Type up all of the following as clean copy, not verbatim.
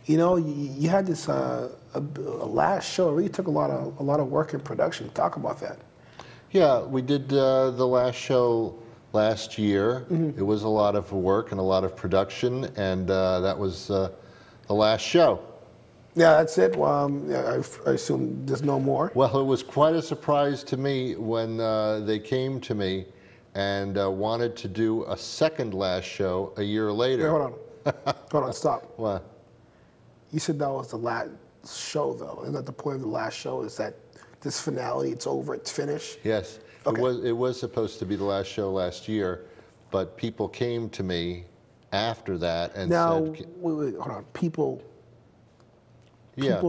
You know, you had this a last show. It really took a lot of work in production. Talk about that. Yeah, we did the last show last year. It was a lot of work and a lot of production, and that was the last show. Yeah, that's it. Yeah, I assume there's no more. Well, it was quite a surprise to me when they came to me and wanted to do a second last show a year later. Wait, hold on. Hold on, stop. What? You said that was the last show, though. Isn't that the point of the last show? Is that this finale, it's over, it's finished? Yes. Okay. It was supposed to be the last show last year, but people came to me after that and now, said... wait, hold on. People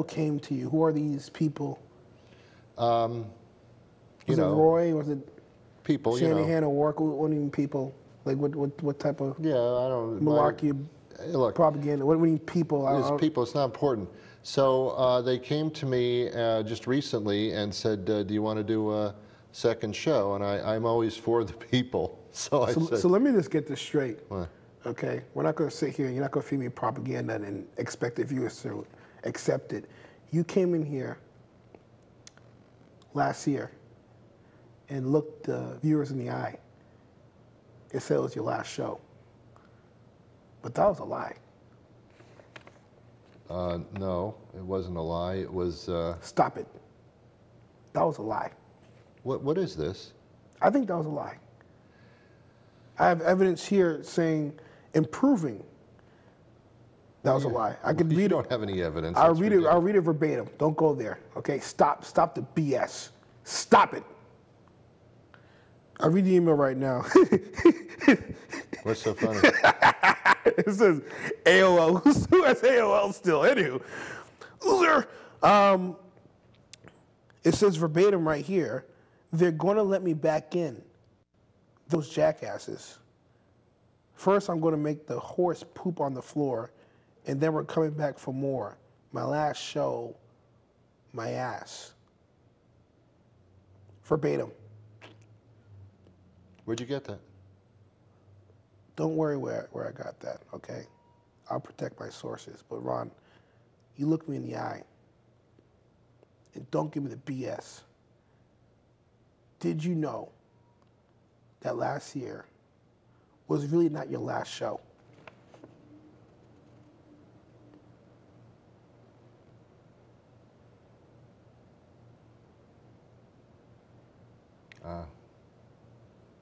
came to you. Who are these people? Was it Roy? Was it people? Shanahan or Wark? What do you mean people? Like what type of? Yeah, I don't. Malarkey. Look, propaganda. What do you mean people? It's people. It's not important. So they came to me just recently and said, "Do you want to do a second show?" And I'm always for the people. So I said. So let me just get this straight. What? Okay, we're not going to sit here and you're not going to feed me propaganda and expect the viewers to accept it. You came in here last year and looked the viewers in the eye and said it was your last show. But that was a lie. No, it wasn't a lie. It was... Stop it. That was a lie. What is this? I think that was a lie. I have evidence here saying improving. That was a lie. I could read it. You don't have any evidence. I'll read it verbatim. Don't go there. Okay? Stop the BS. Stop it. I'll read the email right now. What's so funny? It says AOL. Who has AOL still? Anywho. Loser. It says verbatim right here, they're going to let me back in, those jackasses. First, I'm going to make the horse poop on the floor, and then we're coming back for more. My last show, my ass. Verbatim. Where'd you get that? Don't worry where I got that, okay? I'll protect my sources. But Ron, you look me in the eye, and don't give me the BS. Did you know that last year was really not your last show?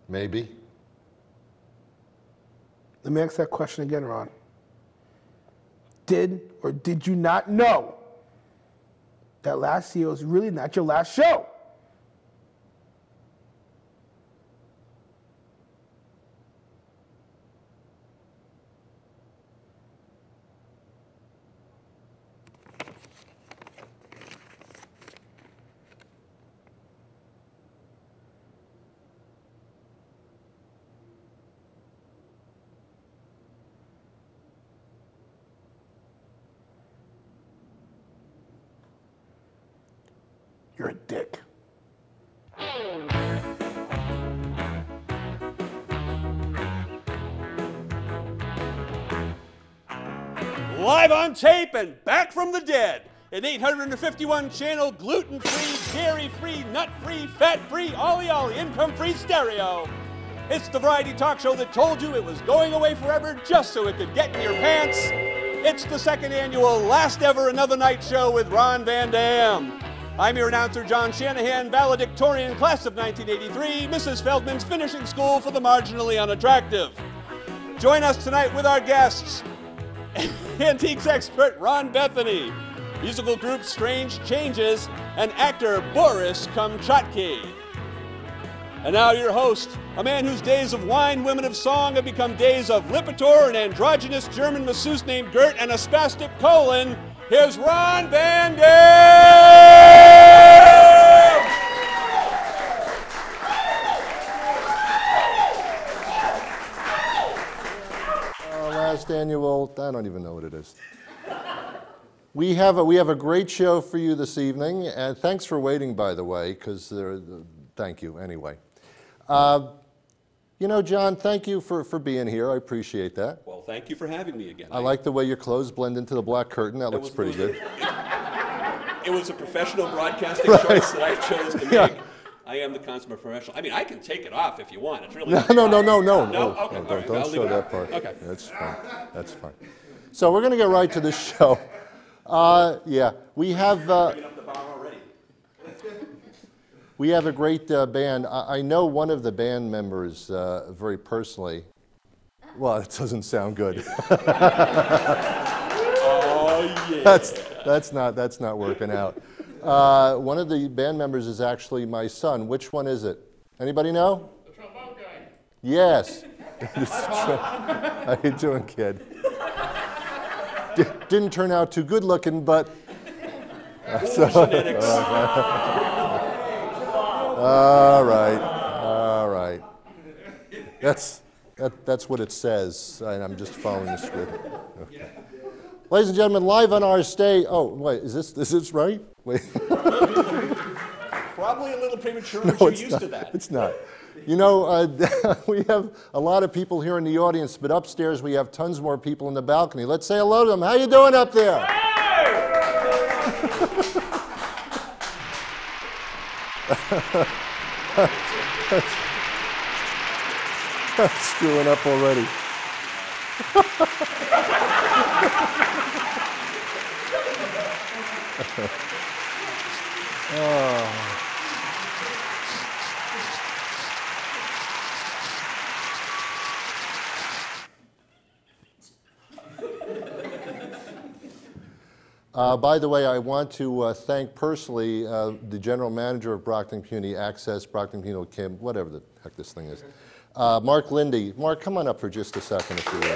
Maybe. Let me ask that question again, Ron. Did or did you not know that last year was really not your last show? You're a dick. Live on tape and back from the dead. An 851 channel gluten-free, dairy-free, nut-free, fat-free, ollie income-free stereo. It's the variety talk show that told you it was going away forever just so it could get in your pants. It's the second annual Last Ever Another Night show with Ron Van Dam. I'm your announcer, John Shanahan, valedictorian, class of 1983, Mrs. Feldman's finishing school for the marginally unattractive. Join us tonight with our guests, antiques expert Ron Bethany, musical group Strange Changes, and actor Boris Kamchatka. And now your host, a man whose days of wine, women of song have become days of Lipitor, an androgynous German masseuse named Gert, and a spastic colon. Here's Ron Van Dam! Last annual, I don't even know what it is. We have a great show for you this evening, and thanks for waiting, by the way, because thank you anyway. You know, John, thank you for being here. I appreciate that. Well, thank you for having me again. I like the way your clothes blend into the black curtain. That looks pretty good. It was a professional broadcasting choice that I chose to make. Yeah. I am the consummate professional. I mean, I can take it off if you want. It's really No. Okay, No, all don't right, don't I'll leave show it that out. part. Okay. That's fine. That's fine. So we're going to get right to the show. Yeah, we have Bringing up the bar already. we have a great band. I know one of the band members very personally. Well, it doesn't sound good. Oh yeah. That's not working out. One of the band members is actually my son. Which one is it? Anybody know? The trombone guy. Yes. How you doing, kid? Didn't turn out too good looking, but. Genetics. All right. That's what it says, and I'm just following the script. Okay. Ladies and gentlemen, live on our stage. Oh, wait, is this right? Wait. Probably a little premature, No, but you're it's used not. to that. It's not. You know, we have a lot of people here in the audience, but upstairs we have tons more people in the balcony. Let's say hello to them. How you doing up there? Screwing up already. By the way, I want to thank personally the general manager of Brockton Community Access, Brockton Community Kim, whatever the heck this thing is, Mark Lindy. Mark, come on up for just a second if you will.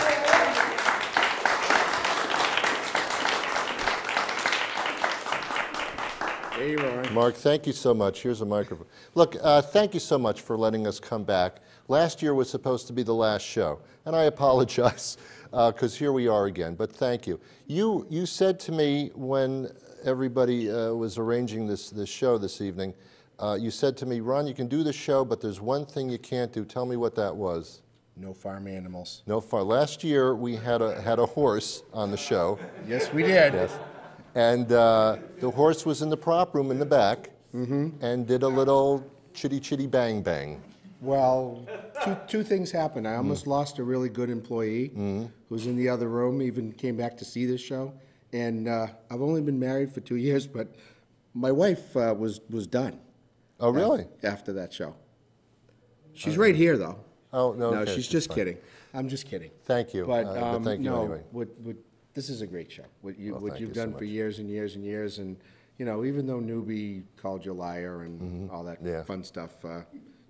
Hey, Ron. Mark, thank you so much. Here's a microphone. Look, thank you so much for letting us come back. Last year was supposed to be the last show, and I apologize because here we are again, but thank you. You said to me when everybody was arranging this show this evening, you said to me, Ron, you can do the show, but there's one thing you can't do. Tell me what that was. No farm animals. No farm. Last year we had a horse on the show. Yes, we did. Yes. And the horse was in the prop room in the back and did a little chitty chitty bang bang. Well, two things happened. I almost lost a really good employee who was in the other room, even came back to see this show. And I've only been married for 2 years, but my wife was done. Oh, really? After that show. She's right here, though. Oh, no. No, okay, she's that's just fine. kidding. I'm just kidding. Thank you. But, thank you no, anyway. this is a great show. What Well, thank you've you so done for much. years and years and years, and you know, even though Newbie called you a liar and all that Yeah. fun stuff,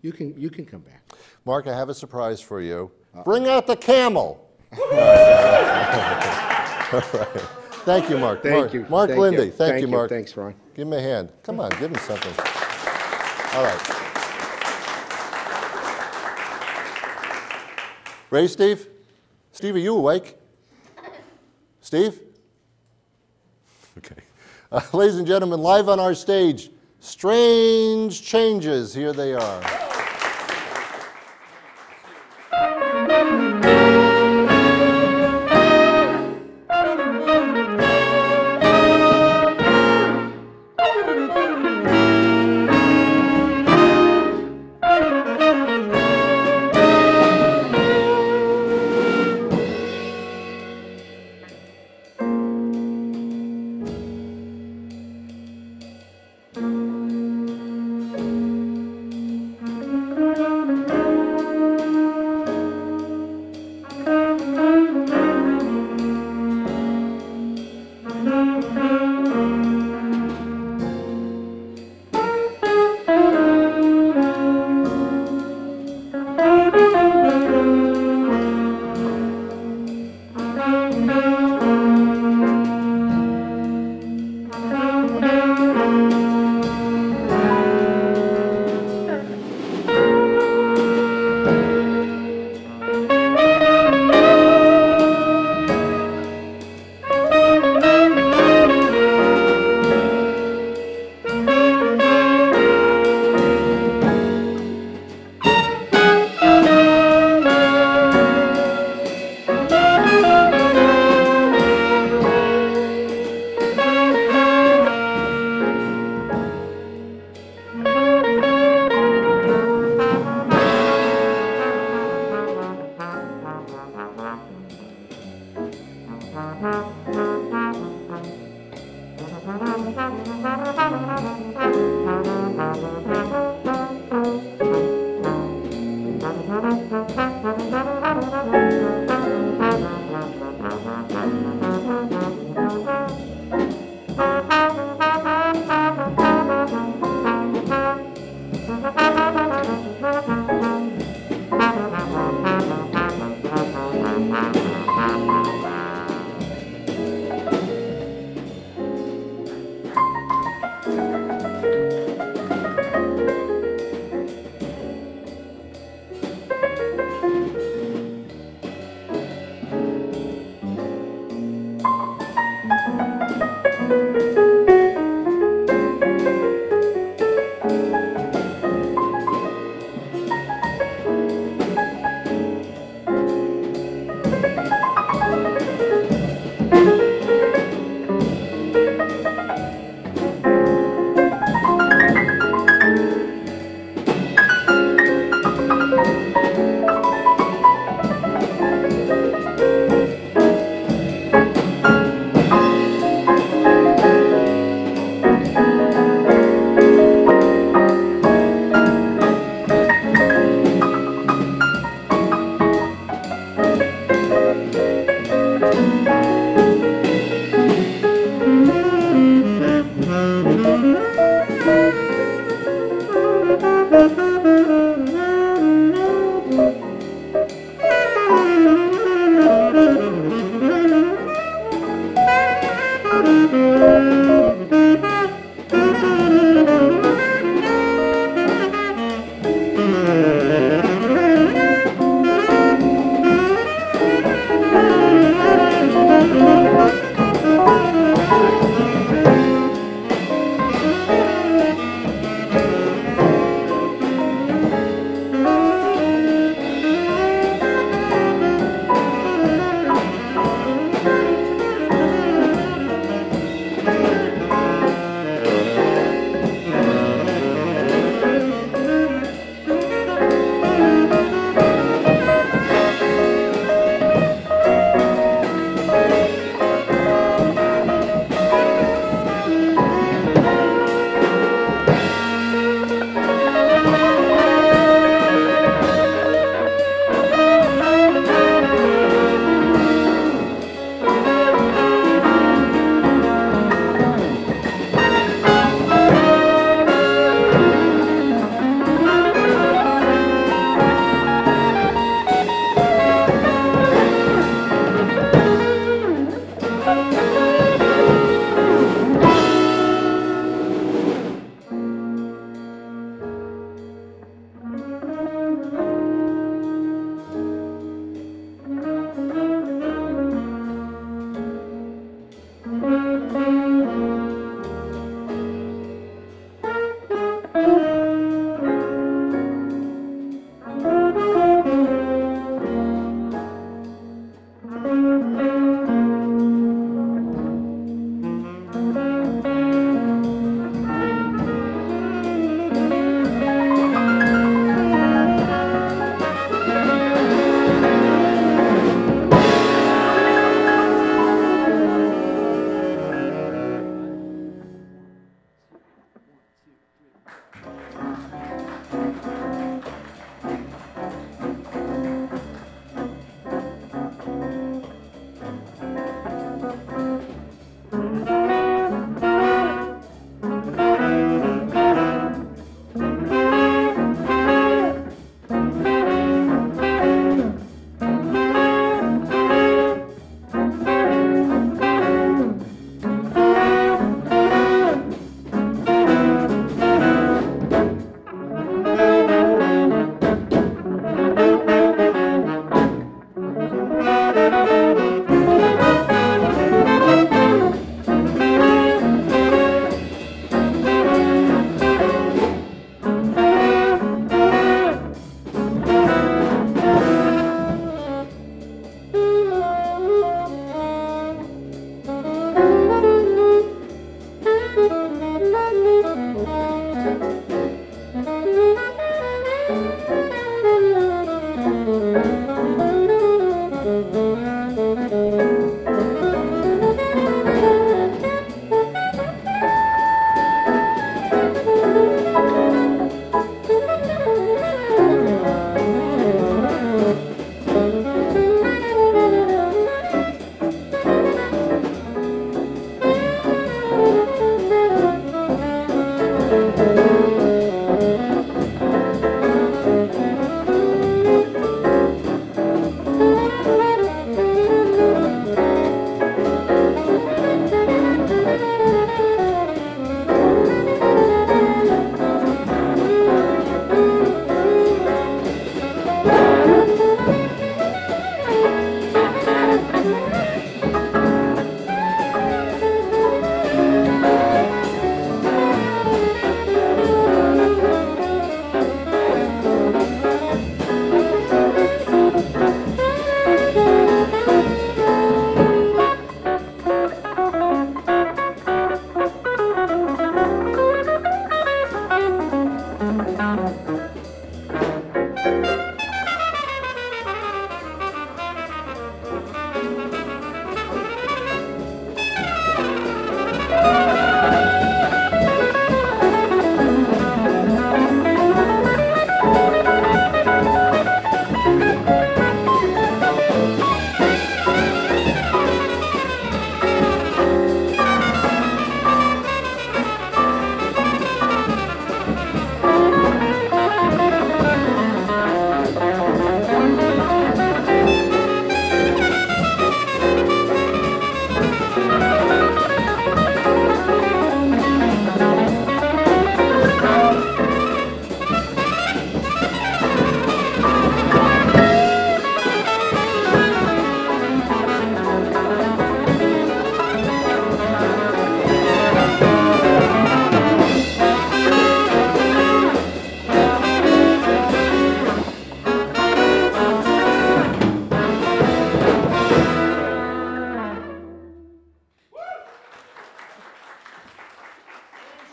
you can come back. Mark, I have a surprise for you. Bring out the camel. All right. Thank you, Mark. Thank you. Mark Thank Lindy. you. Thank you, Mark. Thanks, Ron. Give him a hand. Come on, give him something. All right. Ready, Steve? Steve, are you awake? Steve? Okay. Ladies and gentlemen, live on our stage, Strange Changes. Here they are.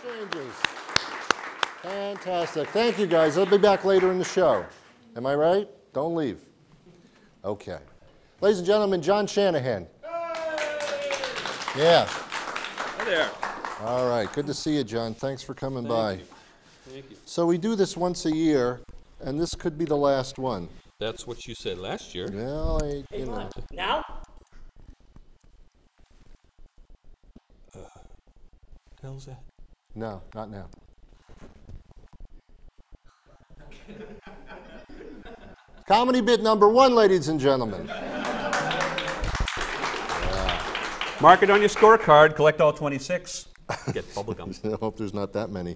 changes. Fantastic. Thank you, guys. I'll be back later in the show. Am I right? Don't leave. Okay. Ladies and gentlemen, John Shanahan. Yeah. Hi there. All right. Good to see you, John. Thanks for coming by. Thank you. So we do this once a year, and this could be the last one. That's what you said last year. Well, you know. Now? Hell's that? No, not now. Comedy bit number 1, ladies and gentlemen. Mark it on your scorecard. Collect all 26. Get bubblegum. I hope there's not that many.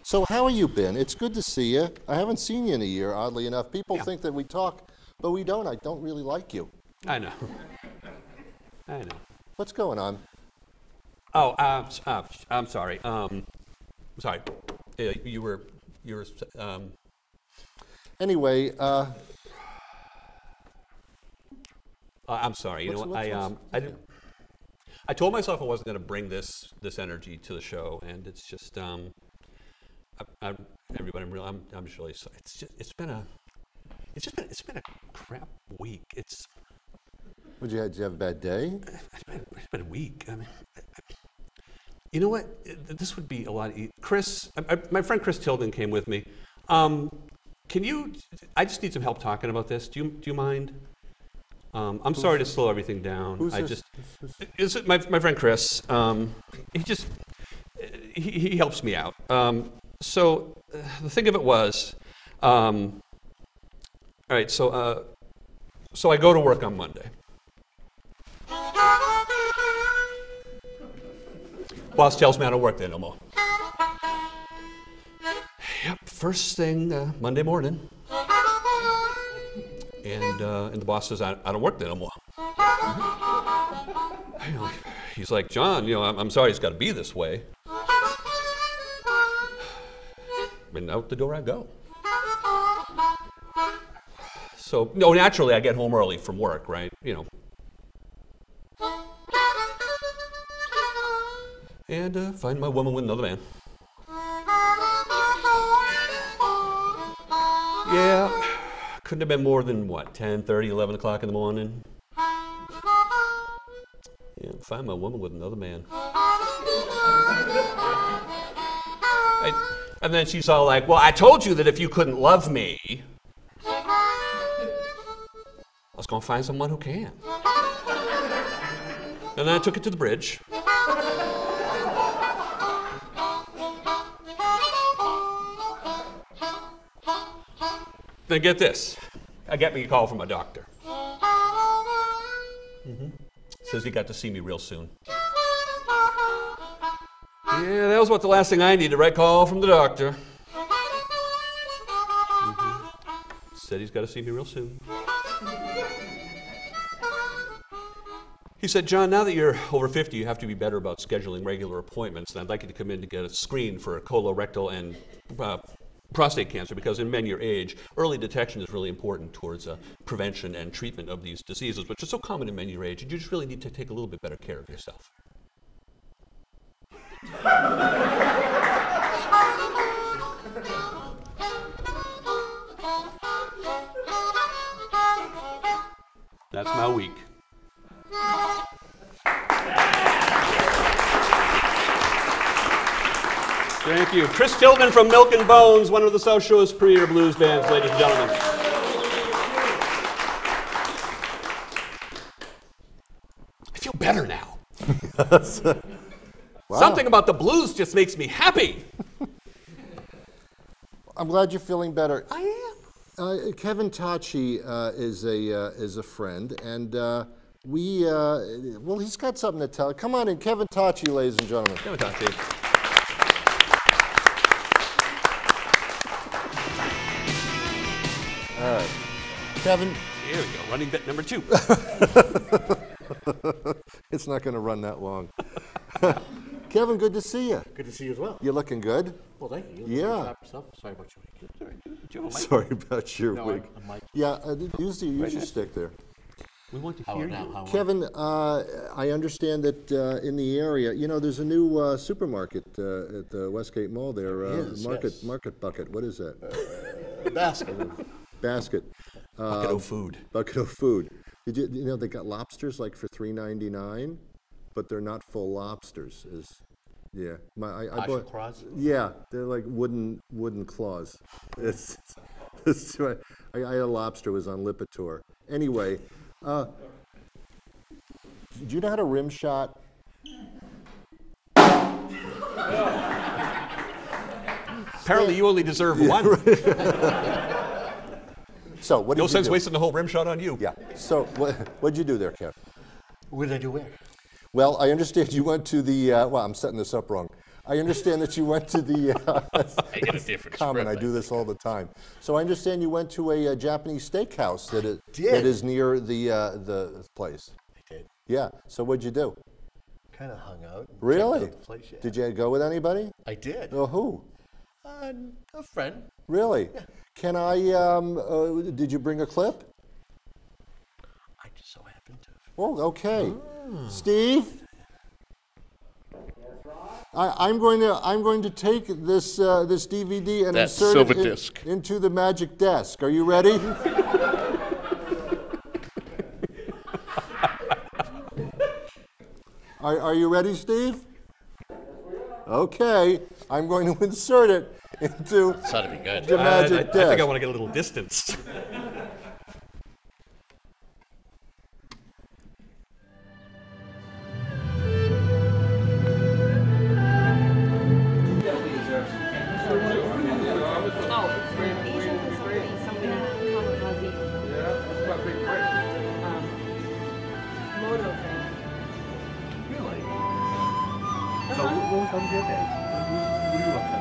So how have you been? It's good to see you. I haven't seen you in a year, oddly enough. People think that we talk, but we don't. I don't really like you. I know. I know. What's going on? Oh, I'm sorry. Sorry. You were. Anyway, I'm sorry. You know what? What's- I didn't. I told myself I wasn't going to bring this energy to the show, and it's just everybody. I'm just really sorry. It's been a crap week. did you have a bad day? It's been a week. I mean, you know what? This would be a lot. Chris, my friend Chris Tilden came with me. Can you? I just need some help talking about this. Do you mind? I'm sorry to slow everything down. Who's I this? just is it my friend Chris. He helps me out. So the thing of it was, all right. So I go to work on Monday. Boss tells me I don't work there no more. Yep, first thing Monday morning. And the boss says, I don't work there no more. He's like, John, I'm sorry it's got to be this way. And out the door I go. So, naturally I get home early from work, right? And find my woman with another man. Yeah. Couldn't have been more than, 10, 30, 11 o'clock in the morning? Yeah, find my woman with another man. And then she's all like, well, I told you that if you couldn't love me, I was going to find someone who can. And then I took it to the bridge. Then get this. I get me a call from my doctor. Says he got to see me real soon. Yeah, that was about the last thing I needed, right? Call from the doctor. Said he's got to see me real soon. He said, John, now that you're over 50, you have to be better about scheduling regular appointments, and I'd like you to come in to get a screen for colorectal and prostate cancer, because in men your age, early detection is really important towards prevention and treatment of these diseases, which are so common in men your age, and you just really need to take a little bit better care of yourself. That's my week. Thank you. Chris Tilden from Milk and Bones, one of the South Shore's premier blues bands, ladies and gentlemen. I feel better now. Wow. Something about the blues just makes me happy. I'm glad you're feeling better. I am. Kevin Tachi is a friend, and he's got something to tell. Come on in, Kevin Tachi, ladies and gentlemen. Kevin Tachi. All right, Kevin. Here we go, running bit number 2. It's not going to run that long. Kevin, good to see you. Good to see you as well. You're looking good. Well, thank you. Yeah. Sorry about you. Sorry about your No, wig. I'm Mike. Yeah, use your stick there. We want to hear you. Kevin, I understand that in the area, you know, there's a new supermarket at the Westgate Mall there. Market Bucket. What is that? Basket. Basket. Bucket of food. Bucket of food. Did you know they got lobsters like for $3.99, but they're not full lobsters. I bought. Claws? Yeah, they're like wooden claws. It's I had a lobster, was on Lipitor. Anyway, do you know how to rim shot? Apparently, you only deserve one. So what did No you sense do? wasting the whole rim shot on you. Yeah. So what'd you do there, Kev? What did I do where? Well, I understand you went to the. Well, I'm setting this up wrong. I understand that you went to the. I get a different Common. script, I do this all the time. So I understand you went to a Japanese steakhouse that did. is near the place. I did. Yeah. So what'd you do? Kind of hung out. and Really? checked out the place, yeah. Did you go with anybody? I did. Oh, who? A friend. Really? Yeah. Can I? Did you bring a clip? I just so happened to. Oh, okay. Steve. I'm going to take this this DVD and That insert silver it disc. into the magic desk. Are you ready? Are you ready, Steve? Okay. I'm going to insert it into This ought to be good. the magic I desk. think I want to get a little distance. Asian Pacific, something kamikaze. Moto thing. So what was on your day? What are you up to?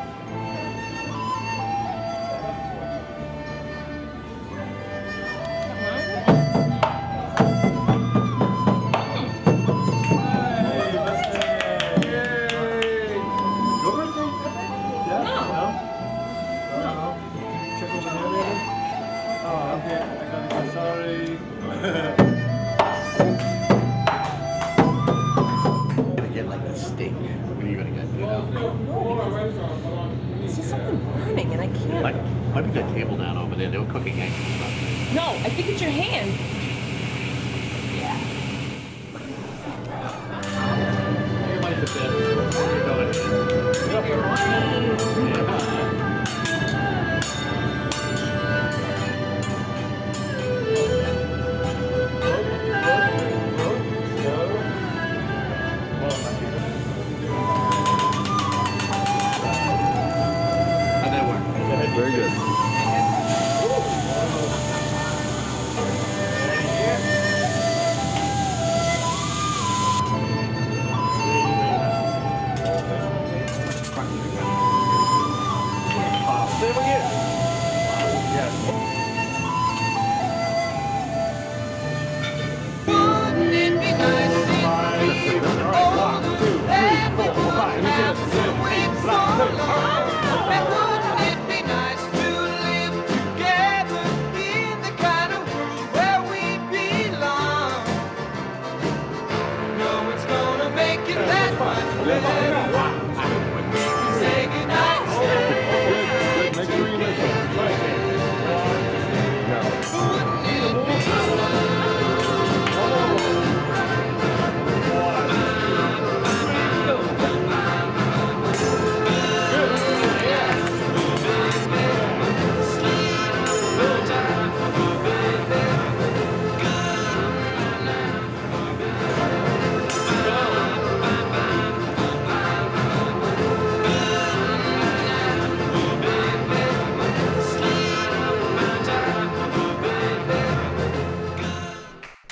Gonna get like the steak. What are you gonna get? You know? It's just something burning and I can't. Might be that table down over there. They were cooking eggs and stuff. No, I think it's your hand. You might have How'd that work? Very good.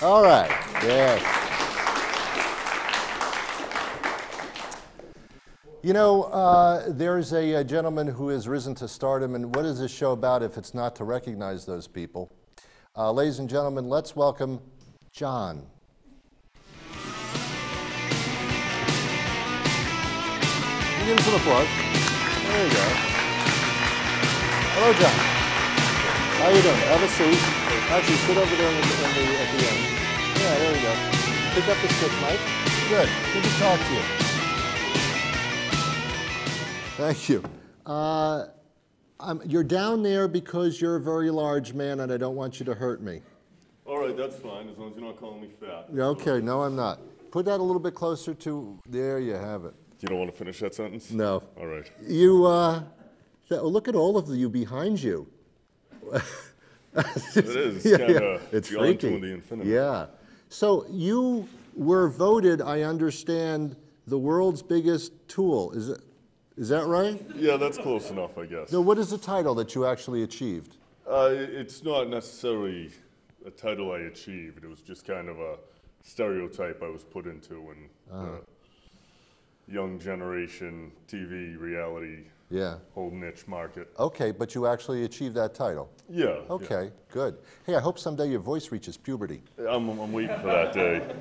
All right. Yes. You know, there's a gentleman who has risen to stardom, and what is this show about if it's not to recognize those people? Ladies and gentlemen, let's welcome John. Give him some applause. There you go. Hello, John. How you doing? Have a seat. Actually, sit over there at the end. we go. Pick up the stick, Mike. Good. Good to talk to you. Thank you. You're down there because you're a very large man and I don't want you to hurt me. All right, that's fine, as long as you're not calling me fat. Yeah, okay, no, I'm not. Put that a little bit closer to, there you have it. You don't want to finish that sentence? No. All right. You, look at all of you behind you. It is. It's kind of It's beyond freaky. to the infinity. Yeah. So you were voted, I understand, the world's biggest tool. Is that right? Yeah, that's close enough, I guess. No, what is the title that you actually achieved? It's not necessarily a title I achieved. It was just kind of a stereotype I was put into in the young generation TV reality Yeah. whole niche market. Okay, but you actually achieved that title. Yeah. Okay, good. Hey, I hope someday your voice reaches puberty. Yeah. I'm waiting for that day.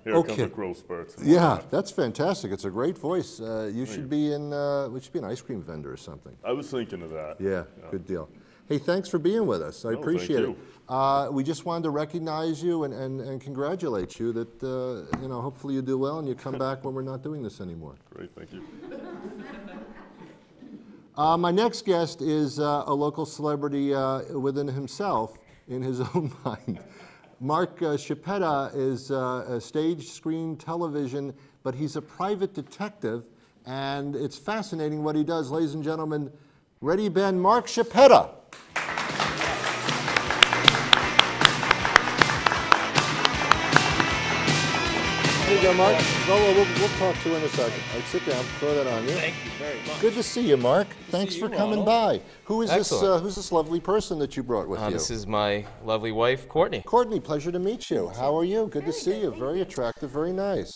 Here Okay. comes the growth spurts. and Yeah, whatnot. that's fantastic. It's a great voice. You should be in. We should be an ice cream vendor or something. I was thinking of that. Yeah, good deal. Hey, thanks for being with us. I No, appreciate thank it. We just wanted to recognize you and congratulate you that hopefully you do well and you come back when we're not doing this anymore. Great, thank you. My next guest is a local celebrity within himself, in his own mind. Mark Chiappetta is a stage, screen, television, but he's a private detective, and it's fascinating what he does. Ladies and gentlemen, ready, Ben, Mark Chiappetta. Here you go, Mark. We'll talk to you in a second. All right, sit down, throw that on you. Thank you very much. Good to see you, Mark. Thanks see for you, coming Ronald. by. Who is this? Excellent. Who's this lovely person that you brought with you? This is my lovely wife, Courtney. Courtney. Pleasure to meet you. How are you? Good to see you. Very attractive. Very nice.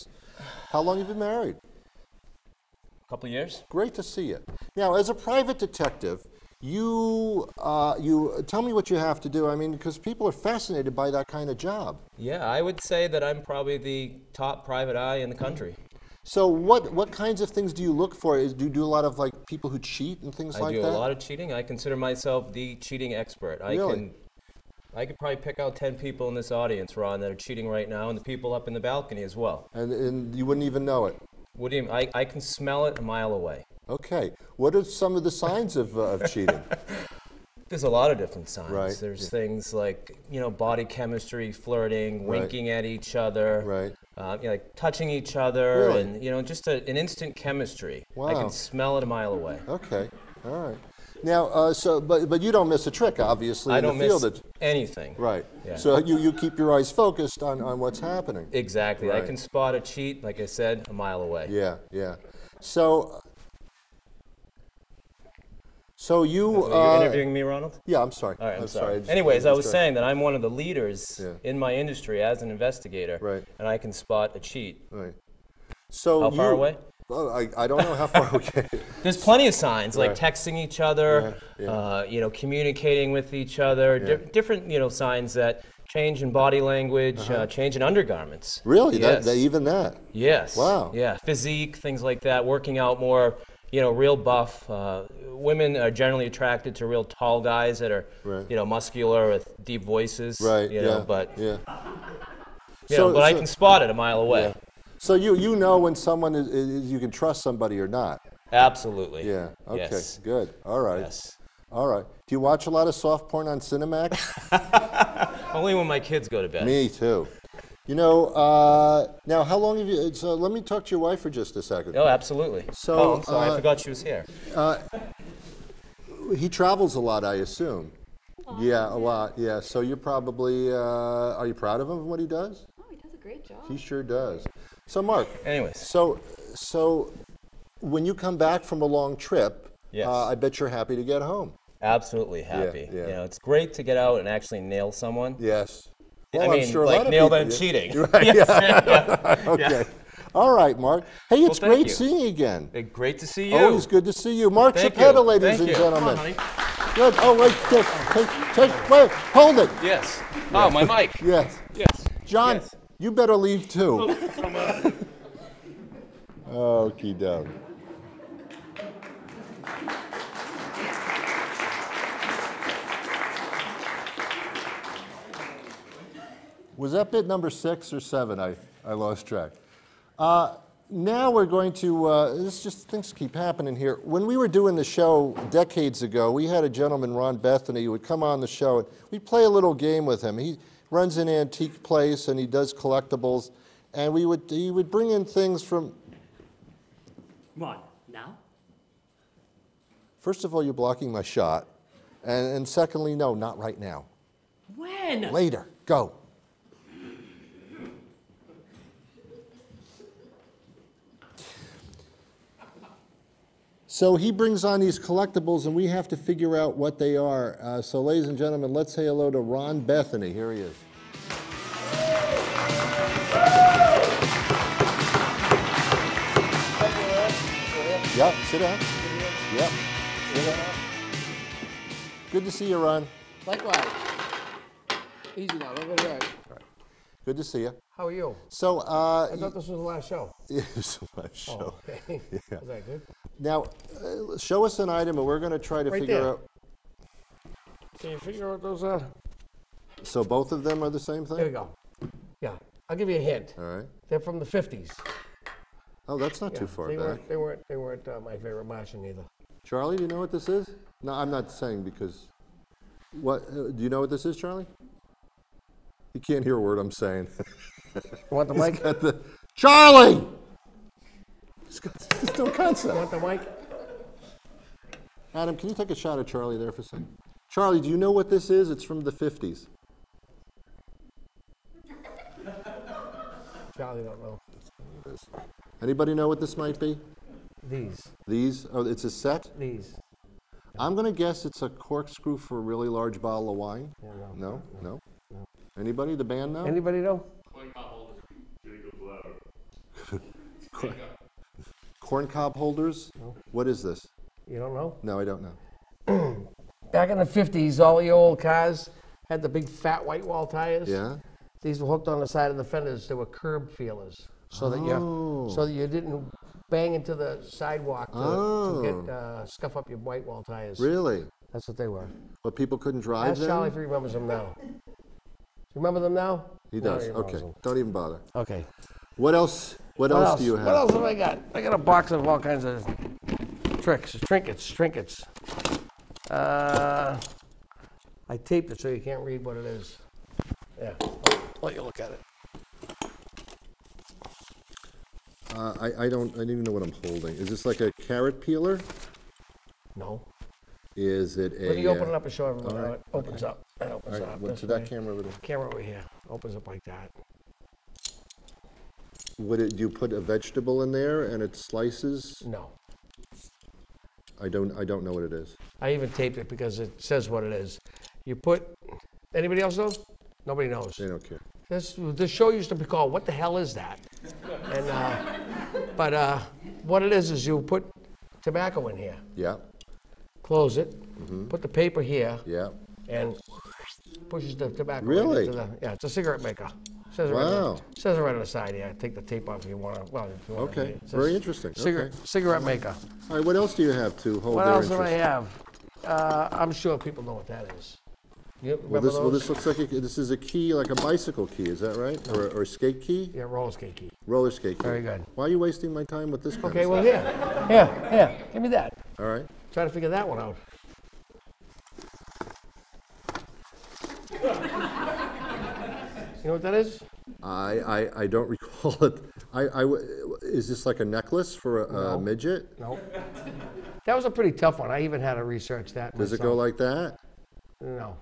How long have you been married? A couple of years. Great to see you. Now, as a private detective, you tell me what you have to do. I mean, because people are fascinated by that kind of job. Yeah, I would say that I'm probably the top private eye in the country. So, what kinds of things do you look for? Do you do a lot of like people who cheat and things I like do that? a lot of cheating. I consider myself the cheating expert. Really? I could probably pick out 10 people in this audience, Ron, that are cheating right now, and the people up in the balcony as well. And you wouldn't even know it. What do you mean? I can smell it a mile away. Okay. What are some of the signs of cheating? There's a lot of different signs. Right, There's yeah. things like, body chemistry, flirting, Right. winking at each other, Right. Like touching each other, Really? and, just an instant chemistry. I Wow. can smell it a mile away. Okay. All right. Now, but you don't miss a trick, obviously, I in don't the field. miss anything. Right. Yeah. So you keep your eyes focused on what's happening. Exactly. I Right. can spot a cheat, like I said, a mile away. Yeah, yeah. So you. You're interviewing me, Ronald? Yeah, I'm sorry. All right, I'm I sorry. just- Anyways, I was distracted. saying that I'm one of the leaders Yeah. in my industry as an investigator, Right. and I can spot a cheat. Right. So How far away? Oh, I don't know how far. Okay. There's plenty of signs, like Right. texting each other, Yeah, communicating with each other, different, signs that change in body language, change in undergarments. Really? Yes. Even that? Yes. Wow. Yeah, physique, things like that, working out more, real buff. Women are generally attracted to real tall guys that are, Right. muscular with deep voices. Right. But, yeah. I can spot it a mile away. Yeah. So you know when someone is you can trust somebody or not. Absolutely. Yeah. Okay. Yes. Good. All right. Yes. All right. Do you watch a lot of soft porn on Cinemax? Only when my kids go to bed. Me too. Now how long have you? So let me talk to your wife for just a second. Oh, absolutely. So, I'm sorry, I forgot she was here. He travels a lot, I assume. Yeah, a lot. Yeah. So you're probably. Are you proud of him and what he does? Oh, he does a great job. He sure does. So Mark. Anyways. So when you come back from a long trip, Yes. I bet you're happy to get home. Absolutely happy. yeah. It's great to get out and actually nail someone. Yes. I Well, I'm mean, sure a like lot of nail people them do. cheating. Right. Yes. Yeah. Okay. All right, Mark. Hey, it's Well, thank great you. seeing you again. Great to see you. Always good to see you. Mark Thank Chiappetta, you. ladies Thank and you. gentlemen. Come on, honey. Good. Oh, wait. Wait. Hold it. Yes. Oh, my mic. Yes. Yes. John, Yes. you better leave too. Okie doke. Was that bit number 6 or 7? I lost track. Now we're going to, this just, things keep happening here. When we were doing the show decades ago, we had a gentleman, Ron Bethany, who would come on the show, and we'd play a little game with him. He runs an antique place, and he does collectibles, and he would bring in things from... Come on, now? First of all, you're blocking my shot, and secondly, no, not right now. When? Later, go. So he brings on these collectibles, and we have to figure out what they are. So ladies and gentlemen, let's say hello to Ron Bethany. Here he is. Yep, sit down. Yep, sit down. Good to see you, Ron. Likewise. Easy now, everybody all right. Good to see you. How are you? So, I thought this was the last show. yeah, it's the last show. Oh, okay. Yeah. Is that good? Now, show us an item, and we're going to try to Right figure there. out. Can you figure out what those are? So both of them are the same There we thing? go. Yeah, I'll give you a hint. All right. They're from the 50s. Oh, that's not Yeah, too far they back. They weren't my favorite Martian either. Charlie, do you know what this is? No, I'm not saying because. What? Do you know what this is, Charlie? You can't hear a word I'm saying. You want the mic? Got the Charlie. It's no concept. You want the mic? Adam, can you take a shot at Charlie there for a second? Charlie, do you know what this is? It's from the 50s. Charlie don't know. Anybody know what this might be? These. These? Oh, it's a set? These. I'm going to guess it's a corkscrew for a really large bottle of wine. Yeah, No? No? Anybody? The band know? Anybody know? Corn cob holders? No. What is this? You don't know? No, I don't know. Back in the 50s, all the old cars had the big fat white wall tires. Yeah? These were hooked on the side of the fenders. They were curb feelers, so that you didn't bang into the sidewalk to get scuff up your white wall tires. Really? That's what they were. But people couldn't drive Ask them? Charlie if he remembers them now. Remember them now? He No, does. he remembers Okay. them. Don't even bother. Okay. What else? What else do you have? What else have I got? I got a box of all kinds of trinkets. I taped it so you can't read what it is. Yeah, I'll let you look at it. I don't even know what I'm holding. Is this like a carrot peeler? No. Is it a? Let me open it up and show everyone all how right, it opens up. It opens All right, up. what, this to that way. camera over there. Camera over here. Opens up like that. Would it? Do you put a vegetable in there and it slices? No. I don't know what it is. I even taped it because it says what it is. You put. Anybody else know? Nobody knows. They don't care. This show used to be called "What the Hell Is That?" And but what it is you put tobacco in here, Yeah. close it, put the paper here, Yeah. and pushes the tobacco Really? into the. Yeah, it's a cigarette maker. Says it Wow. says it right on the side here. Take the tape off if you want to. Well, if you want Okay. Very interesting. Okay. Cigarette maker. All right. What else do you have to hold What their else do I interest? have? I'm sure people know what that is. You Well, remember those? this looks like this is a key, like a bicycle key. Is that right? Or a skate key? Yeah, roller skate key. Roller skate key. Very good. Why are you wasting my time with this kind Okay, of well stuff? here, give me that. All right. Try to figure that one out. You know what that is? I don't recall it. Is this like a necklace for a midget? No. That was a pretty tough one. I even had to research that. Does it go like that? No.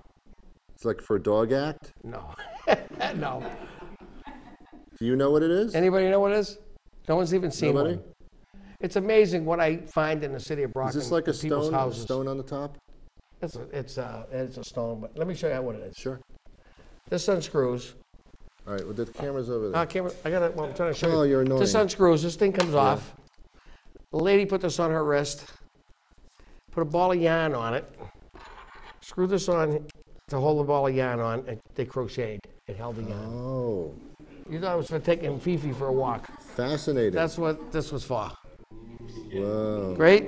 It's like for a dog act? No. No. Do you know what it is? Anybody know what it is? No one's even seen Nobody? one. It's amazing what I find in the city of Is Brockton. this like a in people's stone? houses. Stone on the top? It's a stone, but let me show you what it is. Sure. This unscrews. All right. Well, the camera's over there. Camera, I got it. Well, I'm trying to show you. Oh, you're annoying. This unscrews. This thing comes off. The lady put this on her wrist. Put a ball of yarn on it. Screw this on to hold the ball of yarn on, and they crocheted. It held the yarn. Oh, You thought it was for taking Fifi for a walk. fascinating. That's what this was for. Whoa. Great.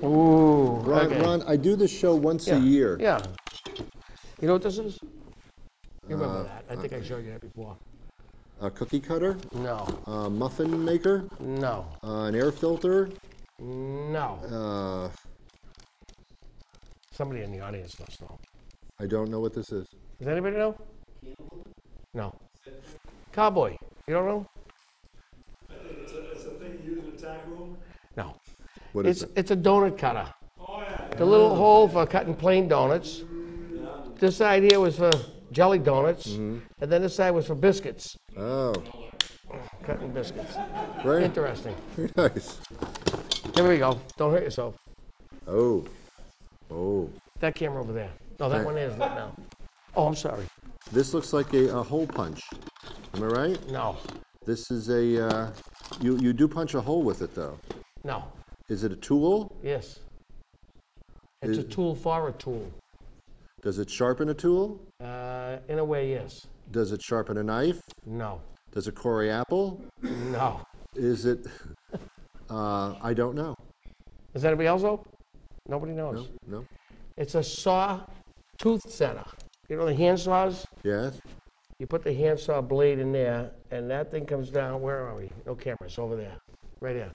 Ooh. Ron, okay. Ron, I do this show once a year. Yeah. You know what this is? You remember that? I think I showed you that before. A cookie cutter? No. A muffin maker? No. An air filter? No. Somebody in the audience must know. I don't know what this is. Does anybody know? No. Cowboy. You don't know? It's a thing you use in the tack room? No. What is it? It's a donut cutter. The little hole for cutting plain donuts. This side here was for jelly donuts, and then this side was for biscuits. Oh. Cutting biscuits. Right. Interesting. Very nice. Here we go. Don't hurt yourself. Oh. Oh. That camera over there. No, that one is not now. Oh, I'm sorry. This looks like a hole punch. Am I right? No. This is a, you do punch a hole with it though. No. Is it a tool? Yes. It's a tool for a tool. Does it sharpen a tool? In a way, yes. Does it sharpen a knife? No. Does it core an apple? No. Is it, I don't know. Does anybody else know? Nobody knows. No? It's a saw tooth setter. You know the hand saws? Yes? You put the handsaw blade in there, and that thing comes down. Where are we? No cameras. Over there. Right there.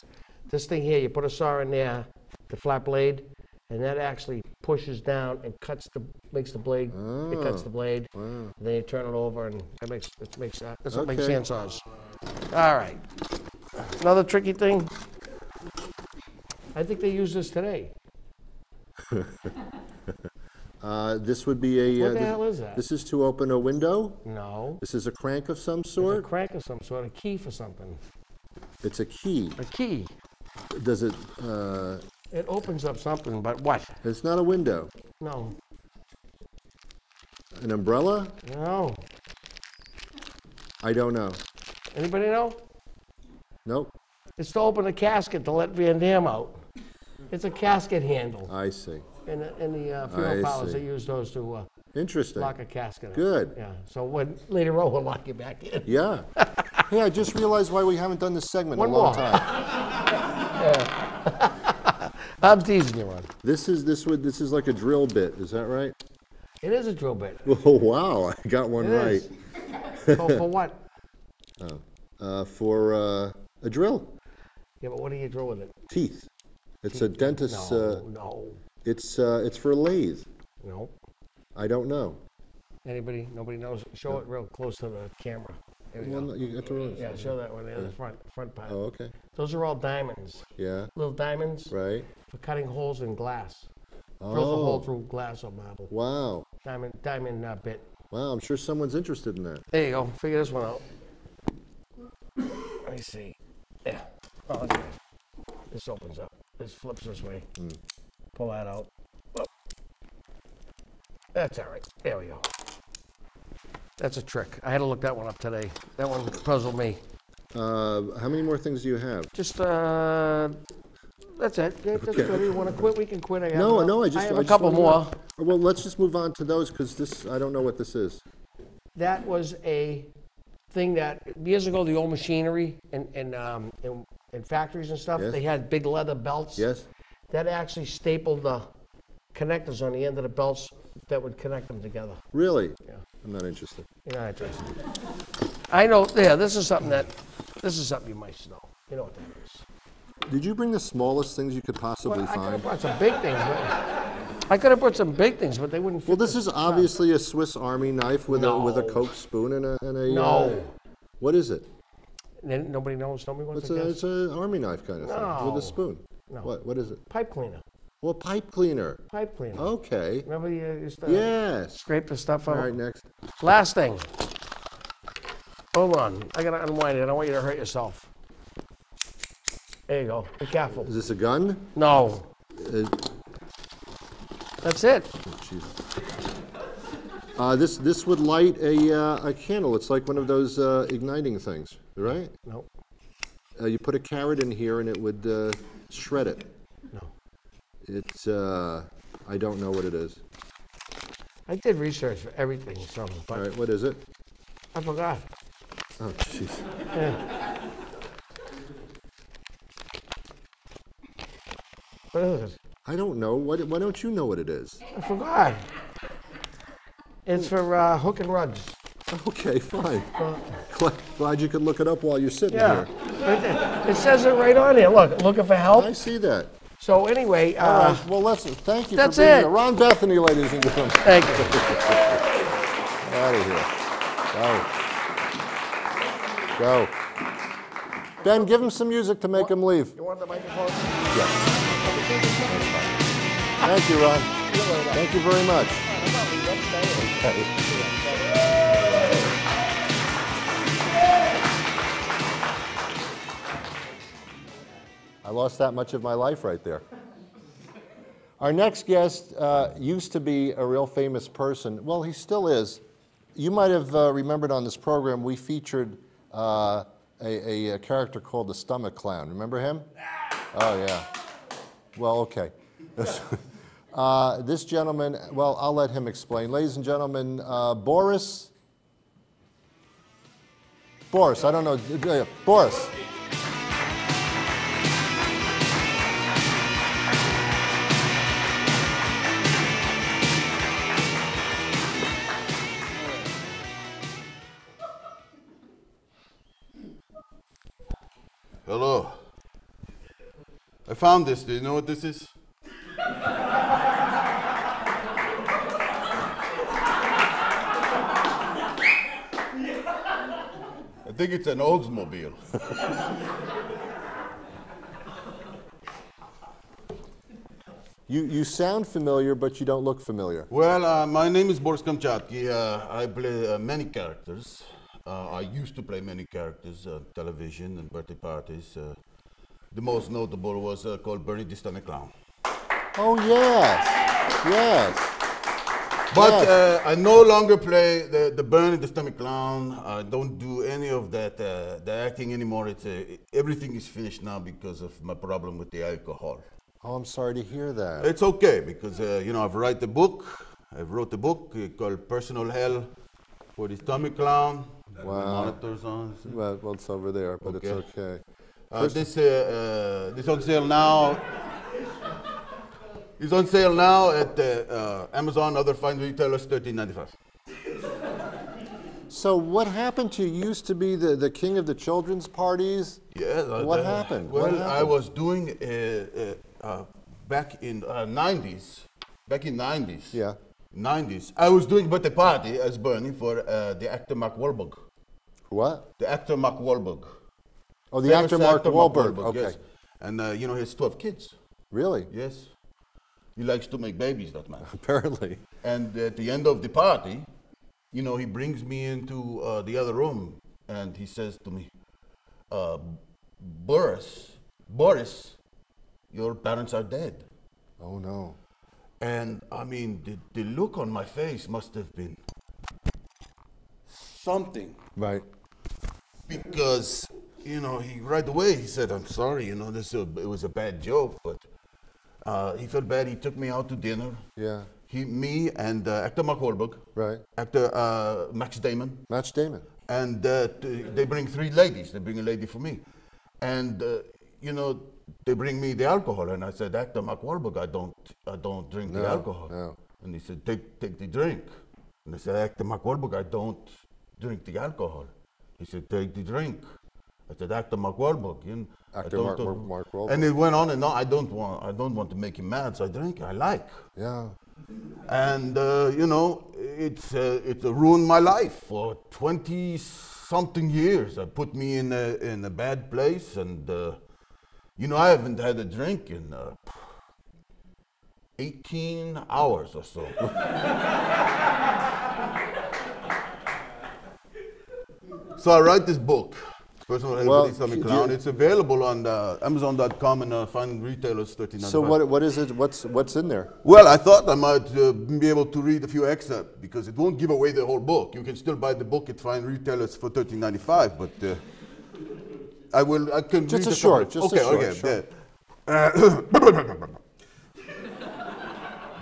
This thing here, you put a saw in there, the flat blade, and that actually pushes down and makes the blade. It cuts the blade. Wow. And then you turn it over, and that's what makes Okay. handsaws. All right. Another tricky thing. I think they use this today. This would be a. What the hell is that? This is to open a window? No. This is a crank of some It's a sort? crank of some sort, a key for something. It's a key. A key. Does it, It opens up something, but what? it's not a window. No. An umbrella? No. I don't know. Anybody know? Nope. It's to open a casket to let Van Damme out. It's a casket handle. I see. In the funeral I parlors, see. they use those to Interesting. lock a casket in. Good. Yeah. So when later on, we'll lock you back in. Yeah. Hey, I just realized why we haven't done this segment One in a long more. time. I'm teasing you, Ron. This is like a drill bit. Is that right? It is a drill bit. Oh wow! I got one It right. is. So for what? For a drill. Yeah, but what do you drill with it? Teeth. It's a dentist's. No. It's for a lathe. No. I don't know. Anybody? Nobody knows? Show it real close to the camera. There we go. Well, you have to really- Yeah, show that one there, the front part. Oh, okay. Those are all diamonds. Yeah. Little diamonds Right. for cutting holes in glass. Oh. Drills a hole through glass or marble. Wow. Diamond bit. Wow. I'm sure someone's interested in that. There you go. Figure this one out. Let me see. Yeah. Oh, okay. This opens up. This flips this way. Pull that out. Whoop. That's all right. There we go. That's a trick. I had to look that one up today. That one puzzled me. How many more things do you have? Just that's it. Yeah, that's Okay. good. You want to quit? We can quit. I have No, no- no. I have a just couple wanna more. know. Well, let's just move on to those because this. I don't know what this is. That was a thing that years ago, the old machinery in factories and stuff, Yes. they had big leather belts. Yes. That actually stapled the connectors on the end of the belts that would connect them together. Really? Yeah. I'm not interested. You're not interested. I know. Yeah, this is something you might know. You know what that is. Did you bring the smallest things you could possibly Well, I could have find? brought some big things. But they wouldn't fit. Well, this is obviously a Swiss Army knife with a Coke spoon and a. No. What is it? Nobody knows. Nobody wants to guess. It's an army knife kind of thing with No. a spoon. No. What is it? Pipe cleaner. Well, pipe cleaner. Pipe cleaner. Okay. Remember you used to Yes. scrape the stuff All out? right, next. Last thing. Hold on. I gotta unwind it. I don't want you to hurt yourself. There you go. Be careful. Is this a gun? No. That's it. This would light a candle. It's like one of those igniting things, right? No. You put a carrot in here and it would shred it. No. It's I don't know what it is. I did research for everything, so, All but right, what is it? I forgot. Oh, jeez. Yeah. What is it? I don't know. Why don't you know what it is? I forgot. It's for hook and rugs. Okay, fine. Glad you could look it up while you're sitting Yeah. here. It says it right on here. Look, looking for help. I see that. So anyway, All right, well, thank you that's for being it. here. Ron Bethany, ladies and gentlemen. Thank you. Out of here. Go. Ben, give him some music to make him leave. You want the microphone? Yes. Thank you, Ron. Thank you very much. I lost that much of my life right there. Our next guest used to be a real famous person. Well, he still is. You might have remembered on this program, we featured a character called the Stomach Clown. Remember him? Oh, yeah. Well, okay. This gentleman, well, I'll let him explain. Ladies and gentlemen, Boris. Boris, I don't know. Boris. Hello. I found this. Do you know what this is? I think it's an Oldsmobile. You sound familiar, but you don't look familiar. Well, my name is Boris Kamchatsky. I play many characters. I used to play many characters on television and birthday parties. The most notable was called Bernie the Stomach Clown. Oh, yes. Yes. But I no longer play the Bernie the Stomach Clown. I don't do any of that, the acting anymore. Everything is finished now because of my problem with the alcohol. Oh, I'm sorry to hear that. It's okay because, I've wrote a book called Personal Hell for the Stomach Clown. Wow. Monitors on. Well, it's over there, but Okay. it's okay. This on sale now. It's on sale now at Amazon, other fine retailers, $13.95. So what happened to you? Used to be the king of the children's parties? Yes. What happened? Well, What happened? I was doing back in 90s. Back in 90s. Yeah. 90s. I was doing birthday party as Bernie for the actor Mark Wahlberg. What? The actor Mark Wahlberg. Oh, the Famous actor Mark Wahlberg. Okay. Yes. And he has 12 kids. Really? Yes. He likes to make babies, that man. Apparently. And at the end of the party, he brings me into the other room and he says to me, Boris, your parents are dead. Oh, no. And I mean, the look on my face must have been something. Right. Because, he right away he said, I'm sorry, it was a bad joke, but he felt bad. He took me out to dinner. Yeah. Me and actor Mark Wahlberg. Right. Actor Max Damon. Max Damon. And they bring 3 ladies. They bring a lady for me. And, they bring me the alcohol. And I said, actor Mark Wahlberg, I don't drink the alcohol. No. And he said, take the drink. And I said, actor Mark Wahlberg, I don't drink the alcohol. He said, take the drink. I said, actor Mark Wahlberg. Actor Mark Wahlberg. And it went on and on. I don't want to make him mad, so I drink. I like. Yeah. And it's ruined my life for 20-something years. It put me in a bad place, and I haven't had a drink in 18 hours or so. So I write this book, Personal Hell for the Stomach Clown. It's available on Amazon.com and fine retailers, $13.95. So what is it? What's in there? Well, I thought I might be able to read a few excerpts because it won't give away the whole book. You can still buy the book at fine retailers for $13.95, but I can Just read a short. Okay.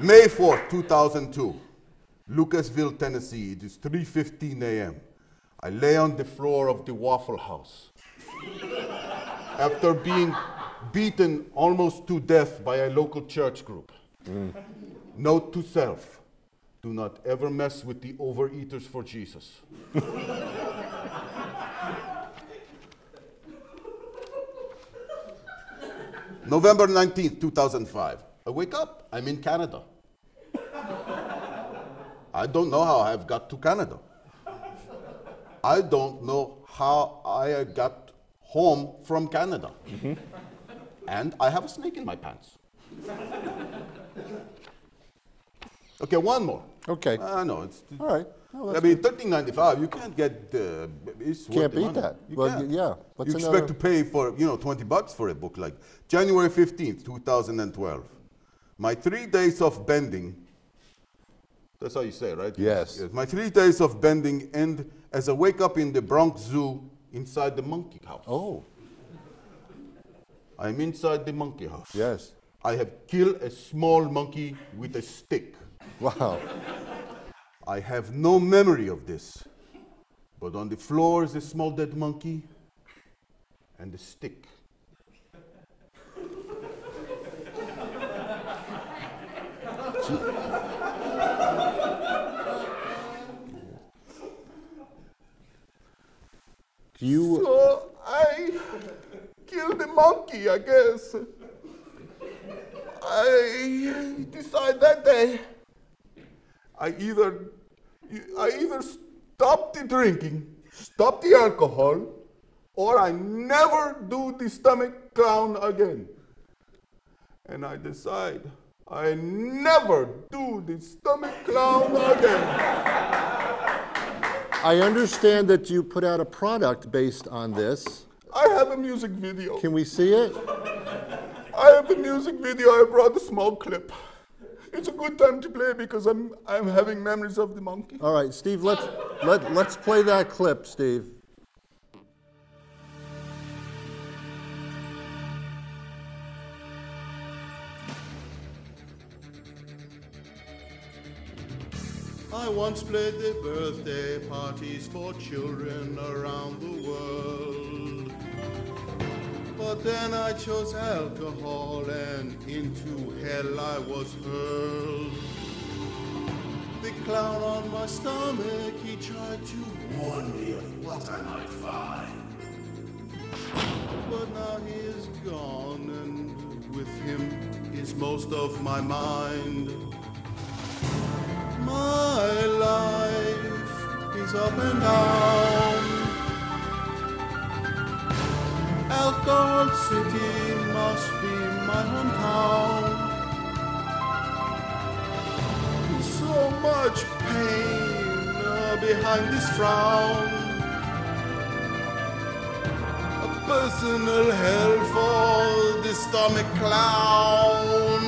May 4th, 2002, Lucasville, Tennessee. It is 3:15 a.m. I lay on the floor of the Waffle House after being beaten almost to death by a local church group. Note to self, Do not ever mess with the overeaters for Jesus. November 19th, 2005. I wake up. I'm in Canada. I don't know how I've got to Canada. I don't know how I got home from Canada. And I have a snake in my pants. Okay, one more. Okay. No, it's All right. No, I mean, $13.95. You can't get. It's worth Can't the beat money. that. You Well, can't. yeah. What's You another- expect to pay for $20 for a book like January 15th, 2012. My 3 days of bending. That's how you say it, right? Yes. My 3 days of bending end as I wake up in the Bronx Zoo inside the monkey house. Oh. I'm inside the monkey house. Yes. I have killed a small monkey with a stick. Wow. I have no memory of this. But on the floor is a small dead monkey and a stick. You. So I killed the monkey, I guess. I decided that day I either stop the drinking, stop the alcohol, or I never do the stomach clown again. And I decide I never do the stomach clown again. I understand that you put out a product based on this. I have a music video. Can we see it? I have a music video. I brought a small clip. It's a good time to play because I'm having memories of the monkey. All right, Steve. Let's play that clip, Steve. I once played the birthday parties for children around the world. But then I chose alcohol and into hell I was hurled. The clown on my stomach, he tried to warn me of what I might find. But now he is gone and with him is most of my mind. My life is up and down. Alcohol City must be my hometown. So much pain behind this frown. A personal hell for the stomach clown.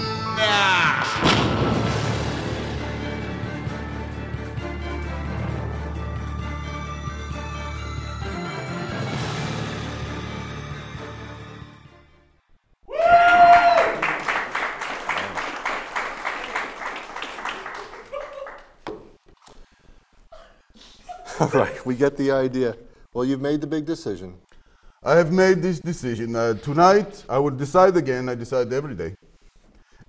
All right, we get the idea. Well, you've made the big decision. I have made this decision. Tonight, I will decide again. I decide every day.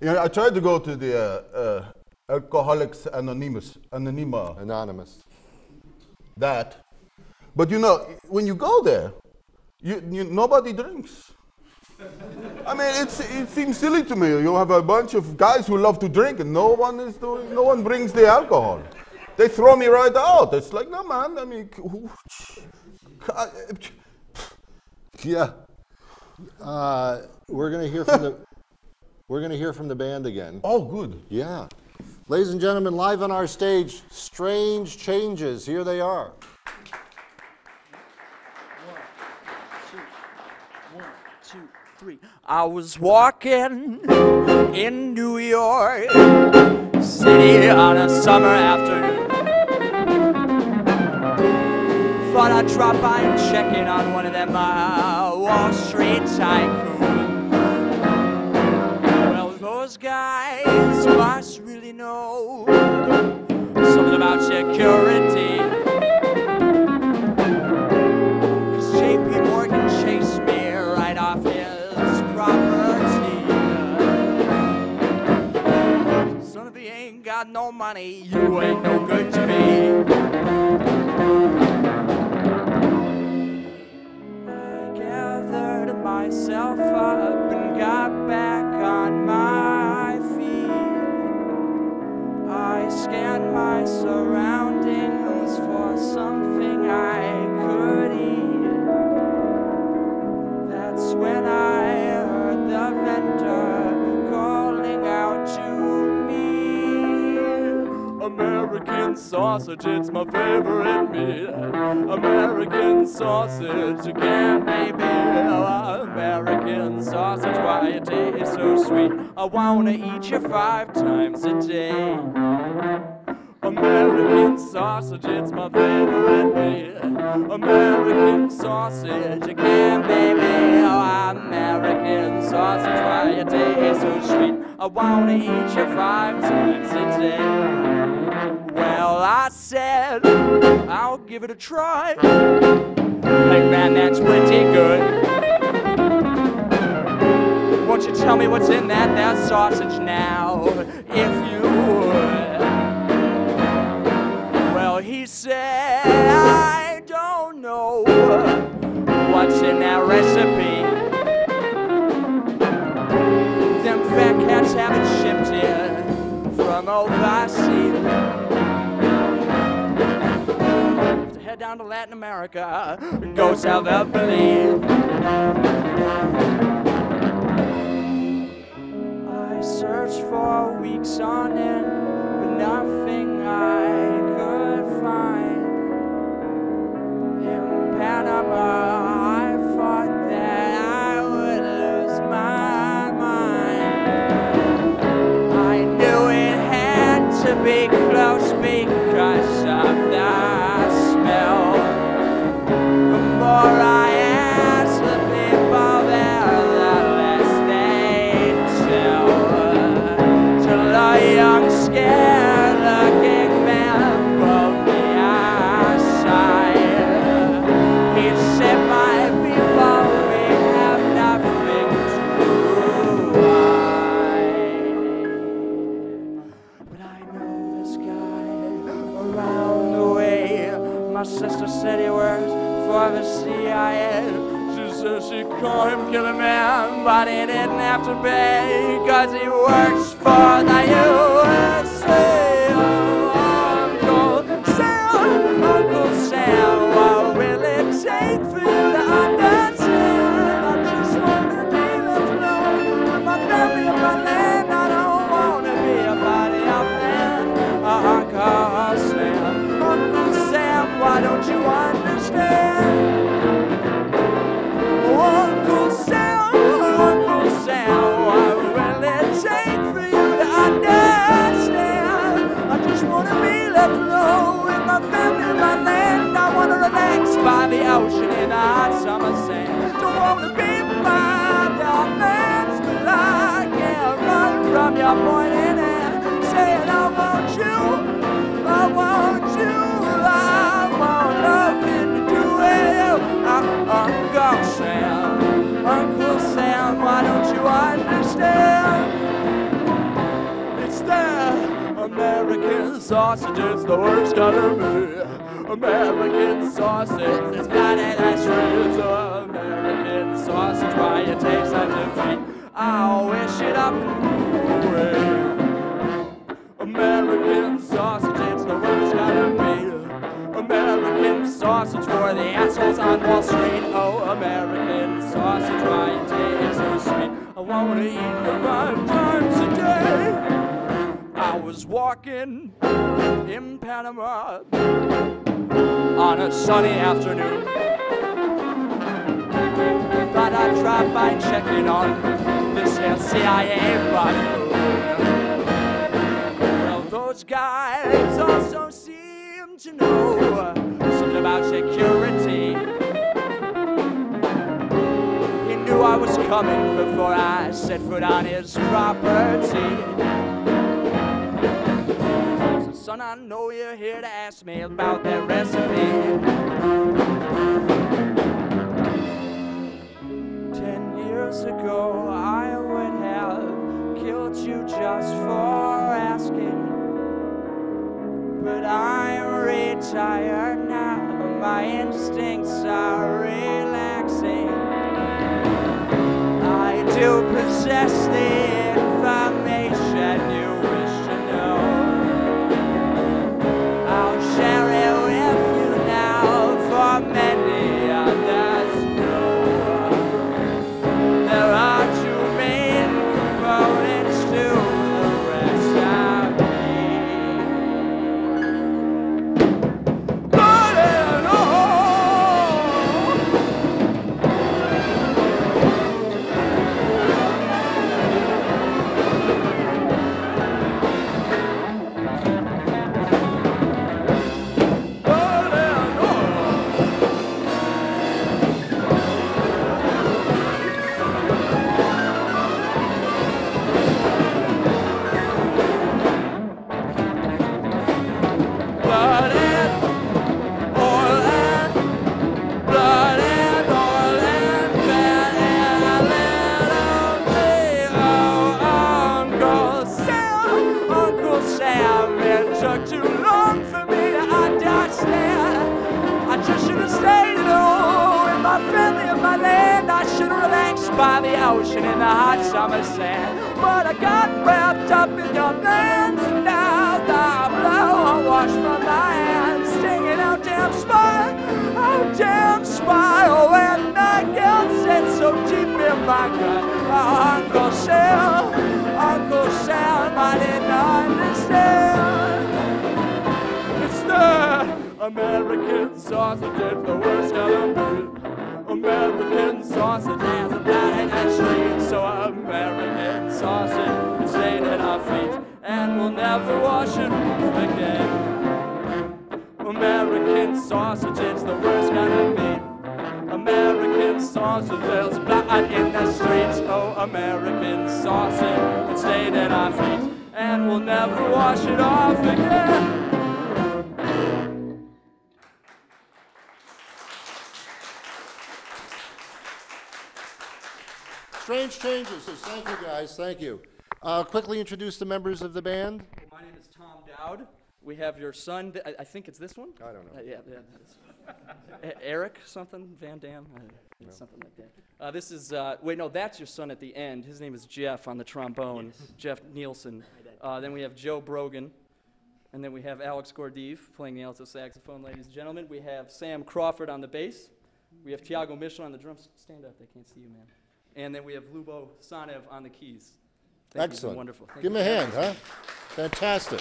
I tried to go to the Alcoholics Anonymous. Anonymous. That. But when you go there, nobody drinks. I mean, it seems silly to me. You have a bunch of guys who love to drink, and no one brings the alcohol. They throw me right out. It's like, no, man. I mean, yeah. We're gonna hear from the band again. Oh, good. Yeah. Ladies and gentlemen, live on our stage, Strange Changes. Here they are. One, two, three. I was walking in New York City on a summer afternoon. Thought I'd drop by and check in on one of them Wall Street tycoons. Well, those guys must really know something about security. 'Cause J.P. Morgan chased me right off his property. Son of he ain't got got no money, you ain't no good to me. I gathered myself up and got back on my feet. I scanned my surroundings for something I could eat. That's when I heard the vendor calling out to me. American sausage, it's my favorite meat. American sausage, you can't beat me. American sausage, why it tastes so sweet. I wanna eat you 5 times a day. American sausage, it's my favorite meat. American sausage, you can't beat me. Oh, American sausage, why it tastes so sweet. I wanna eat you 5 times a day. Well, I said, I'll give it a try. Hey man, that's pretty good. Won't you tell me what's in that sausage now, if you would? Well, he said, I don't know what's in that recipe. Them fat cats have it shipped in from overseas. To head down to Latin America, go south of Belize. I searched for weeks on end, but nothing I could find. In Panama, I thought that I would lose my mind. I knew it had to be close because of the smell. The more I asked the people there, the less they tell. Till a young, scared-looking man pulled me aside. He said, my people, we have nothing to hide. But I know this guy around the way. My sister said he works for the CIA. She said she called him Killer Man, but he didn't have to pay, cause he works for the USA. Uncle Sam, what will it take for you to understand? I just wanna be left alone with my family and my land. I don't wanna be a body of man. Uncle Sam, why don't you understand? Uncle Sam, what will it take for you to understand? I just wanna be left alone with my family and my land. I wanna relax by the ocean in the hot summer sand. Don't wanna be by your man's, but I can't run from your pointing hand, saying I want you, I want you, I want nothing to do with you. Uncle Sam, why don't you understand? It's the American sausage, it's the worst gotta be. American sausage, it's bloody that's sweet. It's American sausage, why it tastes like defeat. I'll wish it up away. American sausage, it's the worst gotta be. American sausage for the assholes on Wall Street. Oh, American sausage, why it tastes so sweet. I wanna eat it 5 times a day. I was walking in Panama on a sunny afternoon. Thought I'd drop by checking on this here CIA buffoon. Well, those guys also seem to know something about security. He knew I was coming before I set foot on his property. So, son, I know you're here to ask me about that recipe. 10 years ago, I would have killed you just for asking. tired now, but my instincts are relaxing. I do possess the information you wish to know. I'll share it with you now, for many others know. There are two main components to the recipe. Blood and by the ocean in the hot summer sand. But I got wrapped up in your plans, and now the blow washed from my hands, singing out damn spy, oh damn spy. Oh, and I guilt set so deep in my gut. Uncle Sam, I didn't understand. It's the American sausage, it's the worst element. American sausage has a blood in the street, so American sausage is stained at our feet, and we'll never wash it off again. American sausage, it's the worst kind of meat. American sausage, there's blood in the streets, oh American sausage, it's stained at our feet, and we'll never wash it off again. Strange Changes says, thank you guys, thank you. Quickly introduce the members of the band. My name is Tom Dowd. We have your son, I think it's this one? I don't know. Yeah. Eric something, Van Dam? Something like that. This is, wait, no, that's your son at the end. His name is Jeff on the trombone, yes. Jeff Nielsen. Then we have Joe Brogan. And then we have Alex Gordeev playing the alto saxophone, ladies and gentlemen. We have Sam Crawford on the bass. We have Tiago Michelin on the drums. Stand up, they can't see you, man. And then we have Lubo Sanev on the keys. Thank Excellent. You, wonderful. Give him a hand, huh? Fantastic.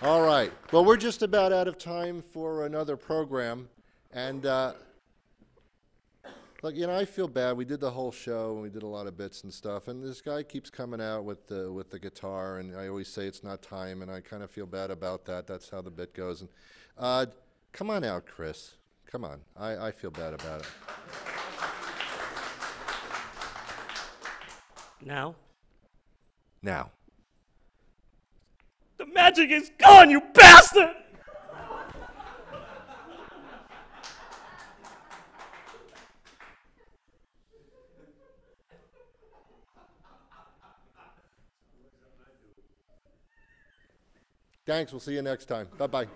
All right. Well, we're just about out of time for another program. And look, you know, I feel bad. We did the whole show, and we did a lot of bits and stuff. And this guy keeps coming out with the guitar, and I always say it's not time, and I kind of feel bad about that. That's how the bit goes. And come on out, Chris. Come on. I feel bad about it. Now? Now. The magic is gone, you bastard! Thanks. We'll see you next time. Bye-bye.